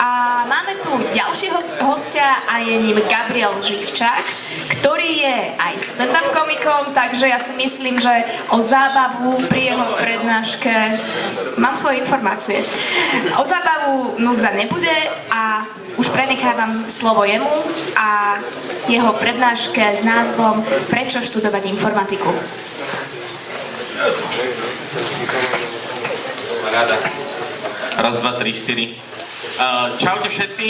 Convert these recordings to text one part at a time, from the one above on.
A máme tu ďalšieho hostia a je ním Gabriel Živčák, ktorý je aj stand-up komikom, takže ja si myslím, že o zábavu pri jeho prednáške mám svoje informácie. O zábavu núdza nebude a už prenechávam slovo jemu a jeho prednáške s názvom Prečo študovať informatiku. Rada. Raz, dva, tri, štyri. Čaute všetci.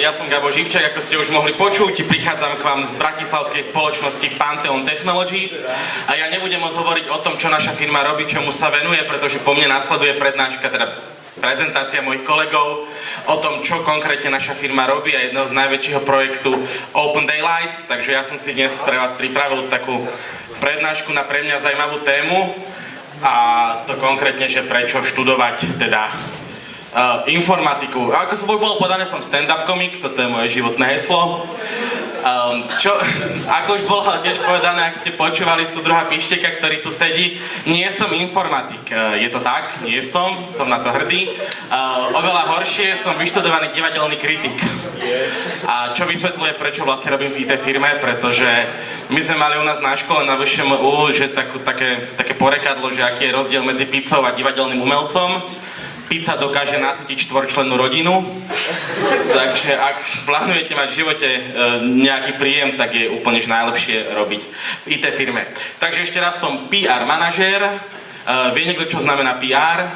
Ja som Gabo Živčák, ako ste už mohli počuť. Prichádzam k vám z bratislavskej spoločnosti Pantheon Technologies. A ja nebudem môcť hovoriť o tom, čo naša firma robí, čomu sa venuje, pretože po mne nasleduje prednáška, teda prezentácia mojich kolegov o tom, čo konkrétne naša firma robí a jedného z najväčšieho projektu Open Daylight. Takže ja som si dnes pre vás pripravil takú prednášku na pre mňa zaujímavú tému a to konkrétne, že prečo študovať teda informatiku. A ako som bolo povedané, som stand-up komik, toto je moje životné heslo. Ako už bolo tiež povedané, ak ste počúvali súdruha Pišteka, ktorý tu sedí, nie som informatik. Je to tak? Nie som na to hrdý. Oveľa horšie, som vyštudovaný divadelný kritik. A čo vysvetľuje, prečo vlastne robím v IT firme, pretože my sme mali u nás na škole na VŠMU, že také porekadlo, že aký je rozdiel medzi pizzou a divadelným umelcom. Pizza dokáže nasytiť štvorčlennú rodinu, takže ak plánujete mať v živote nejaký príjem, tak je úplne najlepšie robiť v IT firme. Takže ešte raz, som PR manažér. Vie niekto, čo znamená PR?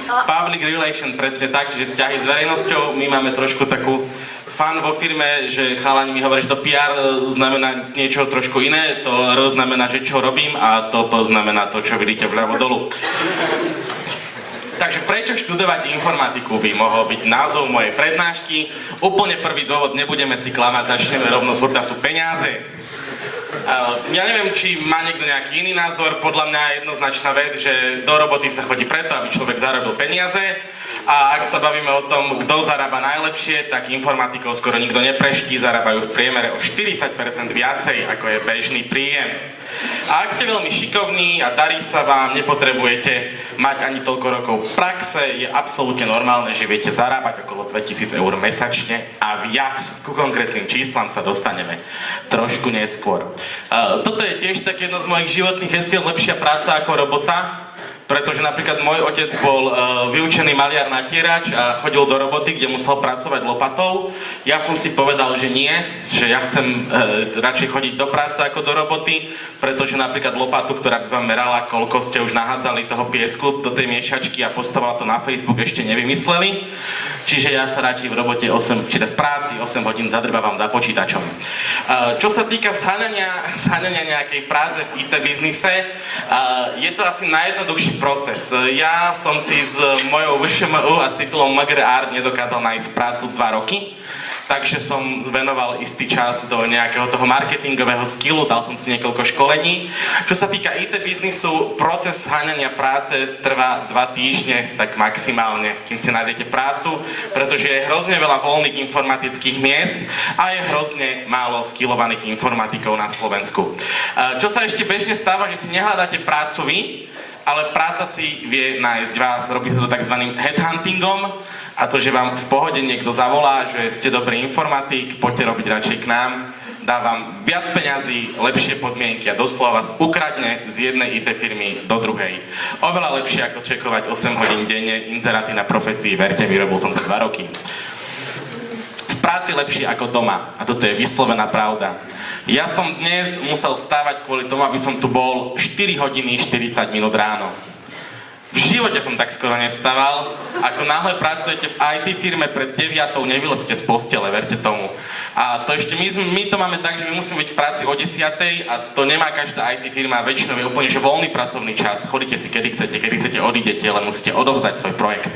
Public relation, presne tak, čiže vzťahy s verejnosťou. My máme trošku takú fan vo firme, že chalani mi hovorí, že to PR znamená niečo trošku iné, to R znamená, že čo robím a to P znamená to, čo vidíte vľavo dolu. Takže prečo študovať informatiku by mohol byť názov mojej prednášky. Úplne prvý dôvod, nebudeme si klamať, začneme rovno z hurta, sú peniaze. Ja neviem, či má niekto nejaký iný názor, podľa mňa je jednoznačná vec, že do roboty sa chodí preto, aby človek zarobil peniaze. A ak sa bavíme o tom, kto zarába najlepšie, tak informatikou skoro nikto nepreští, zarábajú v priemere o 40% viacej, ako je bežný príjem. A ak ste veľmi šikovní a darí sa vám, nepotrebujete mať ani toľko rokov praxe, je absolútne normálne, že viete zarábať okolo 2000 eur mesačne a viac. Ku konkrétnym číslam sa dostaneme trošku neskôr. Toto je tiež také jedno z mojich životných hesiel, lepšia práca ako robota. Pretože napríklad môj otec bol vyučený maliar natierač a chodil do roboty, kde musel pracovať lopatou. Ja som si povedal, že nie, že ja chcem radšej chodiť do práce ako do roboty, pretože napríklad lopatu, ktorá by vám merala, koľko ste už nahádzali toho piesku do tej miešačky a postovala to na Facebook, ešte nevymysleli. Čiže ja sa radšej v robote v práci 8 hodín zadrbávam za počítačom. Čo sa týka zháňania nejakej práce v IT biznise, je to asi najjednoduchší proces. Ja som si s mojou VŠMU a s titulom Magre Art nedokázal nájsť prácu 2 roky, takže som venoval istý čas do nejakého toho marketingového skillu, dal som si niekoľko školení. Čo sa týka IT biznisu, proces zháňania práce trvá 2 týždne, tak maximálne, kým si nájdete prácu, pretože je hrozne veľa voľných informatických miest a je hrozne málo skillovaných informatikov na Slovensku. Čo sa ešte bežne stáva, že si nehľadáte prácu vy, ale práca si vie nájsť vás, robí sa to takzvaným headhuntingom, a to, že vám v pohode niekto zavolá, že ste dobrý informatik, poďte robiť radšej k nám, dá vám viac peňazí, lepšie podmienky a doslova vás ukradne z jednej IT firmy do druhej. Oveľa lepšie ako čekovať 8 hodín denne, inzeráty na profesii, verte mi, robil som to 2 roky. V práci lepšie ako doma, a toto je vyslovená pravda. Ja som dnes musel vstávať kvôli tomu, aby som tu bol 4 hodiny 40 minút ráno. V živote som tak skoro nevstával. Ako náhle pracujete v IT firme pred 9:00, nevylezete z postele, verte tomu. A to ešte my to máme tak, že my musíme byť v práci o 10:00 a to nemá každá IT firma, väčšinou je úplne že voľný pracovný čas. Chodíte si kedy chcete odídete, ale musíte odovzdať svoj projekt.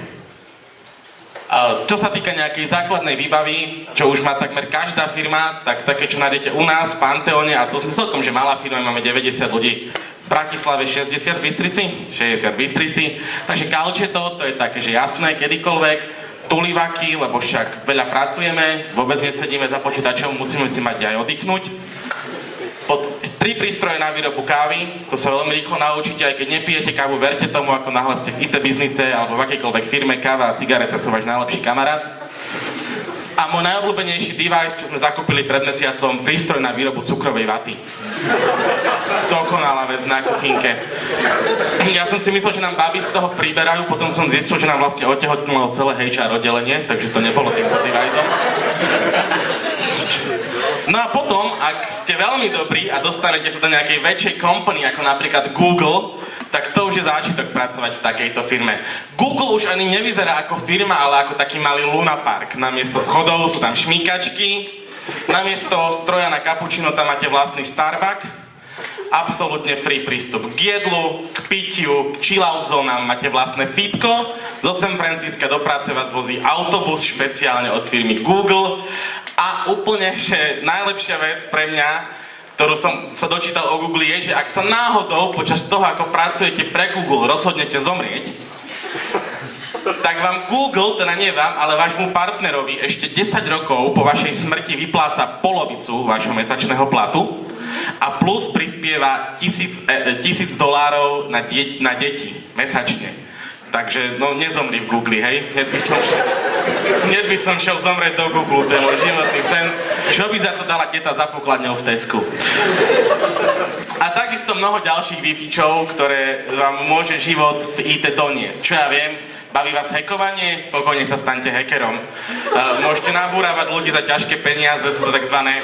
Čo sa týka nejakej základnej výbavy, čo už má takmer každá firma, tak také, čo nájdete u nás v Pantheone, a to sme celkom, že malá firma, máme 90 ľudí, v Bratislave 60 v Bystrici, 60 v Bystrici, takže kalčeto, to je také, že jasné, kedykoľvek, tulivaky, lebo však veľa pracujeme, vôbec nesedíme za počítačom, musíme si mať aj oddychnúť. 3 prístroje na výrobu kávy, to sa veľmi rýchlo naučíte, aj keď nepijete kávu, verte tomu, ako náhle ste v IT biznise alebo v akejkoľvek firme, káva a cigareta sú váš najlepší kamarát. A môj najobľúbenejší device, čo sme zakúpili pred mesiacom, prístroj na výrobu cukrovej vaty. Dokonalá vec na kuchynke. Ja som si myslel, že nám baby z toho priberajú, potom som zistil, že nám vlastne otehotnilo celé HR oddelenie, takže to nebolo týmto deviceom. No a potom, ak ste veľmi dobrí a dostanete sa do nejakej väčšej company, ako napríklad Google, tak to už je zážitok pracovať v takejto firme. Google už ani nevyzerá ako firma, ale ako taký malý lunapark. Namiesto schodov sú tam šmýkačky, namiesto stroja na kapučino tam máte vlastný Starbucks, absolútne free prístup k jedlu, k pitiu, k chillout zónam, máte vlastné fitko, zo San Francisca do práce vás vozí autobus špeciálne od firmy Google a úplne, že najlepšia vec pre mňa, ktorú som sa dočítal o Google, je, že ak sa náhodou počas toho, ako pracujete pre Google, rozhodnete zomrieť, tak vám Google, teda nie vám, ale vášmu partnerovi ešte 10 rokov po vašej smrti vypláca polovicu vašho mesačného platu a plus prispieva $1000 na deti mesačne. Takže, no, nezomri v Google, hej? Hneď by som šiel zomrieť do Google, to je môj životný sen. Čo by za to dala teta za pokladňou v Tesku? A takisto mnoho ďalších Wi-Fičov, ktoré vám môže život v IT doniesť. Čo ja viem, baví vás hackovanie? Pokojne sa staňte hackerom. Môžete nabúravať ľudí za ťažké peniaze, sú to takzvané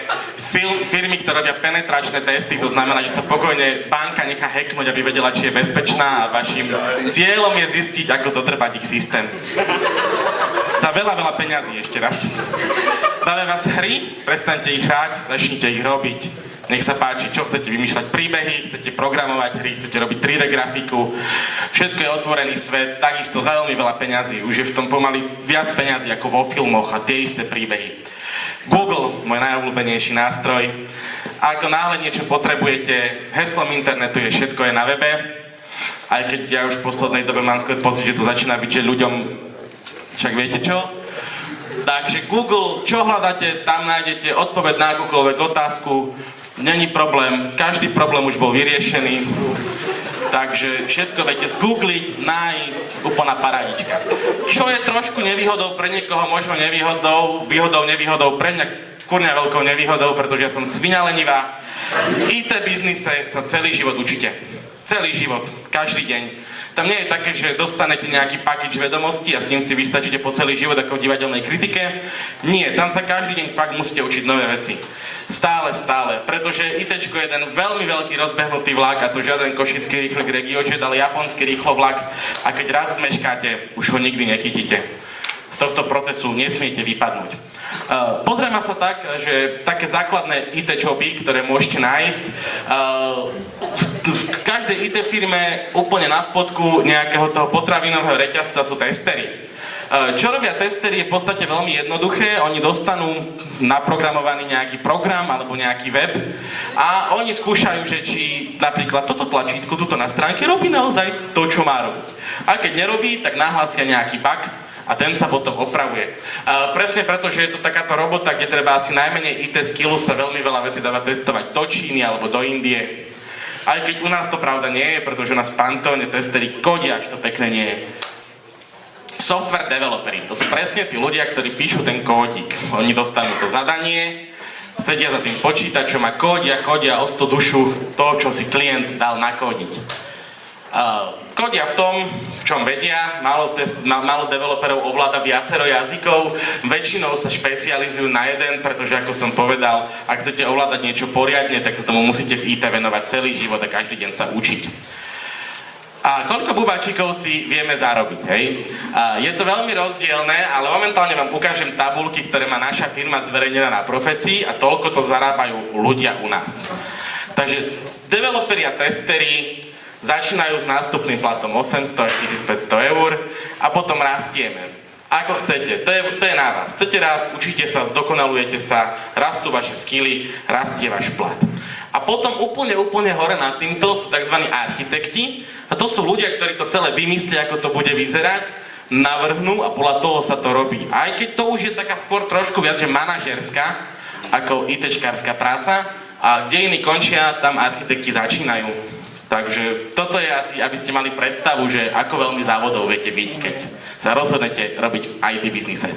firmy, ktoré robia penetračné testy, to znamená, že sa pokojne banka nechá hacknúť, aby vedela, či je bezpečná a vašim cieľom je zistiť, ako dotrpať ich systém. Za veľa peňazí ešte raz. Bavia vás hry? Prestaňte ich hrať, začnite ich robiť. Nech sa páči, čo chcete vymýšľať príbehy, chcete programovať hry, chcete robiť 3D grafiku. Všetko je otvorený svet, takisto za veľmi veľa peňazí. Už je v tom pomaly viac peňazí ako vo filmoch a tie isté príbehy. Google, môj najobľúbenejší nástroj. A ako náhle niečo potrebujete, heslom internetu je všetko je na webe. Aj keď ja už v poslednej dobe mám skôr pocit, že to začína byť, že ľuďom, však viete čo? Takže Google, čo hľadáte, tam nájdete odpoveď na akúkoľvek otázku. Není problém, každý problém už bol vyriešený. Takže všetko viete zgoogliť, nájsť, úplná paradička. Čo je trošku nevýhodou pre niekoho, možno nevýhodou, pre mňa kurňa veľkou nevýhodou, pretože ja som sviňa lenivá. V IT biznise sa celý život učíte. Celý život, každý deň. Tam nie je také, že dostanete nejaký package vedomostí a s ním si vystačíte po celý život ako v divadelnej kritike. Nie, tam sa každý deň fakt musíte učiť nové veci. Stále. Pretože ITčko je jeden veľmi veľký rozbehnutý vlak a to žiaden košický rýchlik regiojet, ale japonský rýchlovlak a keď raz zmeškáte, už ho nikdy nechytíte. Z tohto procesu nesmiete vypadnúť. Pozrieme sa tak, že také základné IT joby, ktoré môžete nájsť, v každej IT firme úplne na spodku nejakého toho potravinového reťazca sú testery. Čo robia testery je v podstate veľmi jednoduché, oni dostanú naprogramovaný nejaký program alebo nejaký web a oni skúšajú, že či napríklad toto tlačítko tuto na stránke robí naozaj to, čo má robiť. A keď nerobí, tak nahlásia nejaký bug a ten sa potom opravuje. Presne preto, že je to takáto robota, kde treba asi najmenej IT skillu, sa veľmi veľa vecí dáva testovať do Číny alebo do Indie. Aj keď u nás to pravda nie je, pretože u nás v Pantone testery kodia, až to pekné nie je. Software developeri, to sú presne tí ľudia, ktorí píšu ten kódik. Oni dostanú to zadanie, sedia za tým počítačom a kódia o 100 dušu to, čo si klient dal nakódiť. Kódia v tom, v čom vedia, málo developerov ovláda viacero jazykov, väčšinou sa špecializujú na jeden, pretože ako som povedal, ak chcete ovládať niečo poriadne, tak sa tomu musíte v IT venovať celý život a každý deň sa učiť. A koľko bubačíkov si vieme zarobiť, hej? Je to veľmi rozdielne, ale momentálne vám ukážem tabuľky, ktoré má naša firma zverejnená na Profesii a toľko to zarábajú ľudia u nás. Takže developeri a testeri začínajú s nástupným platom 800 až 1500 eur a potom rastieme. Ako chcete, to je na vás. Chcete rast, učíte sa, zdokonalujete sa, rastú vaše skilly, rastie váš plat. A potom úplne hore nad týmto sú tzv. Architekti a to sú ľudia, ktorí to celé vymyslia, ako to bude vyzerať, navrhnú a podľa toho sa to robí. Aj keď to už je taká skôr trošku viac, že manažerská ako ITčkárska práca, A kde iní končia, tam architekti začínajú. Takže toto je asi, aby ste mali predstavu, že ako veľmi závodov viete byť, keď sa rozhodnete robiť v IT biznise.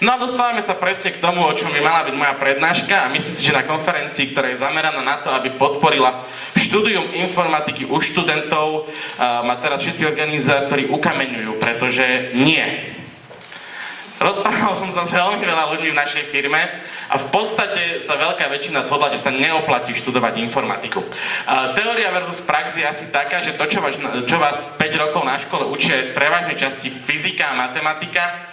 No a dostávame sa presne k tomu, o čom by mala byť moja prednáška a myslím si, že na konferencii, ktorá je zameraná na to, aby podporila štúdium informatiky u študentov, ma teraz všetci organizátori ukameňujú, pretože nie. Rozprával som sa s veľmi veľa ľuďmi v našej firme a v podstate sa veľká väčšina zhodla, že sa neoplatí študovať informatiku. Teória versus prax je asi taká, že to, čo vás 5 rokov na škole učia, je prevažnej časti fyzika a matematika.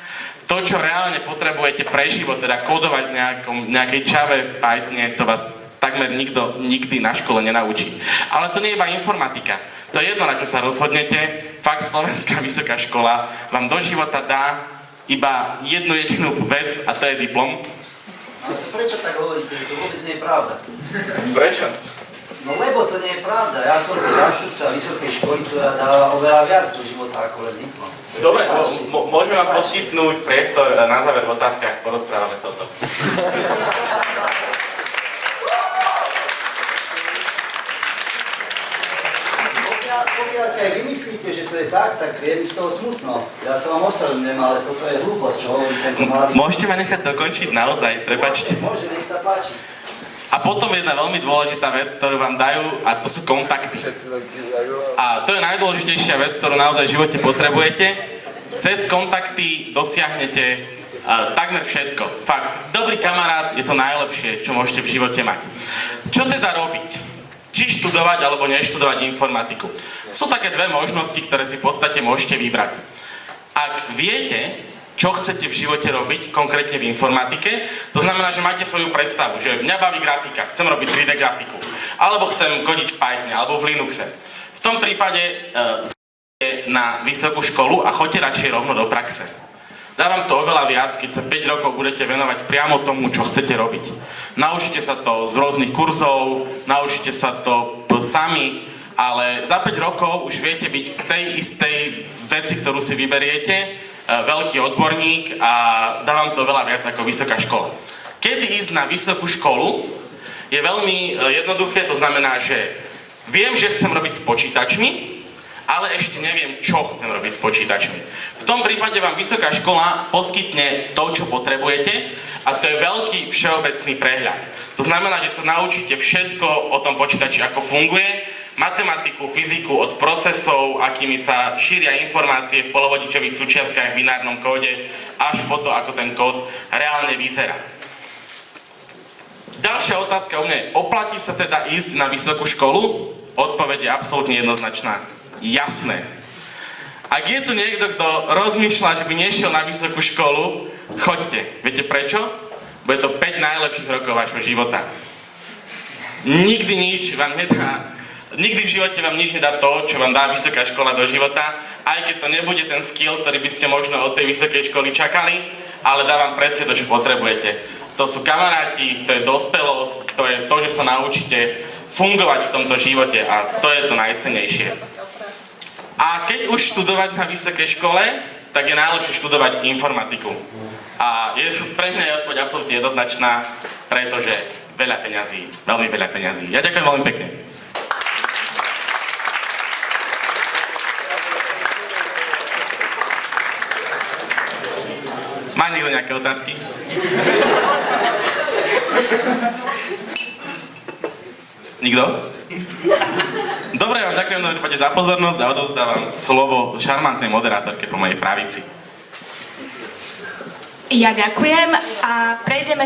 To, čo reálne potrebujete pre život, teda kódovať v nejakej Jave, Pythone, to vás takmer nikto nikdy na škole nenaučí. Ale to nie je iba informatika. To je jedno, na čo sa rozhodnete. Fakt, slovenská vysoká škola vám do života dá iba jednu jedinú vec a to je diplom. Ale prečo tak hovoríte, že to vôbec nie je pravda? Prečo? No lebo to nie je pravda. Ja som zástupca vysokej školy, ktorá dáva oveľa viac do života ako len diplom. Dobre, môžeme vám poskytnúť priestor na záver v otázkach, porozprávame sa o tom. Pokiaľ si aj vymyslíte, že to je tak je mi z toho smutno. Ja sa vám ospravedlňujem, ale toto je hlúposť, čo hovorí tento mladý. Môžete ma nechať dokončiť naozaj, prepáčte. Môže, nech sa páči. A potom jedna veľmi dôležitá vec, ktorú vám dajú, a to sú kontakty. A to je najdôležitejšia vec, ktorú naozaj v živote potrebujete. Cez kontakty dosiahnete takmer všetko. Fakt, dobrý kamarát je to najlepšie, čo môžete v živote mať. Čo teda robiť? Či študovať, alebo neštudovať informatiku. Sú také dve možnosti, ktoré si v podstate môžete vybrať. Ak viete, čo chcete v živote robiť, konkrétne v informatike, to znamená, že máte svoju predstavu, že mňa baví grafika, chcem robiť 3D grafiku, alebo chcem kodiť v Pythone, alebo v Linuxe. V tom prípade na vysokú školu a choďte radšej rovno do praxe. Dávam to oveľa viac, keď sa 5 rokov budete venovať priamo tomu, čo chcete robiť. Naučite sa to z rôznych kurzov, naučite sa to sami, ale za 5 rokov už viete byť v tej istej veci, ktorú si vyberiete, veľký odborník a dávam to veľa viac ako vysoká škola. Kedy ísť na vysokú školu je veľmi jednoduché, to znamená, že viem, že chcem robiť s počítačmi, ale ešte neviem, čo chcem robiť s počítačmi. V tom prípade vám vysoká škola poskytne to, čo potrebujete a to je veľký všeobecný prehľad. To znamená, že sa naučíte všetko o tom počítači, ako funguje, matematiku, fyziku od procesov, akými sa šíria informácie v polovodičových súčiastkách v binárnom kóde, až po to, ako ten kód reálne vyzerá. Ďalšia otázka u mňa je, oplatí sa teda ísť na vysokú školu? Odpoveď je absolútne jednoznačná. Jasné. Ak je tu niekto, kto rozmýšľa, že by nešiel na vysokú školu, choďte. Viete prečo? Bude to 5 najlepších rokov vašho života. Nikdy v živote vám nič nedá to, čo vám dá vysoká škola do života, aj keď to nebude ten skill, ktorý by ste možno od tej vysokej školy čakali, ale dá vám presne to, čo potrebujete. To sú kamaráti, to je dospelosť, to je to, že sa naučíte fungovať v tomto živote a to je to najcennejšie. A keď už študovať na vysokej škole, tak je najlepšie študovať informatiku. A pre mňa je odpoveď absolútne jednoznačná, pretože veľa peňazí, veľmi veľa peňazí. Ja ďakujem veľmi pekne. Má niekto nejaké otázky? Nikto? Dobre, vám ďakujem za pozornosť a odovzdávam slovo šarmantnej moderátorke po mojej pravici. Ja ďakujem a prejdeme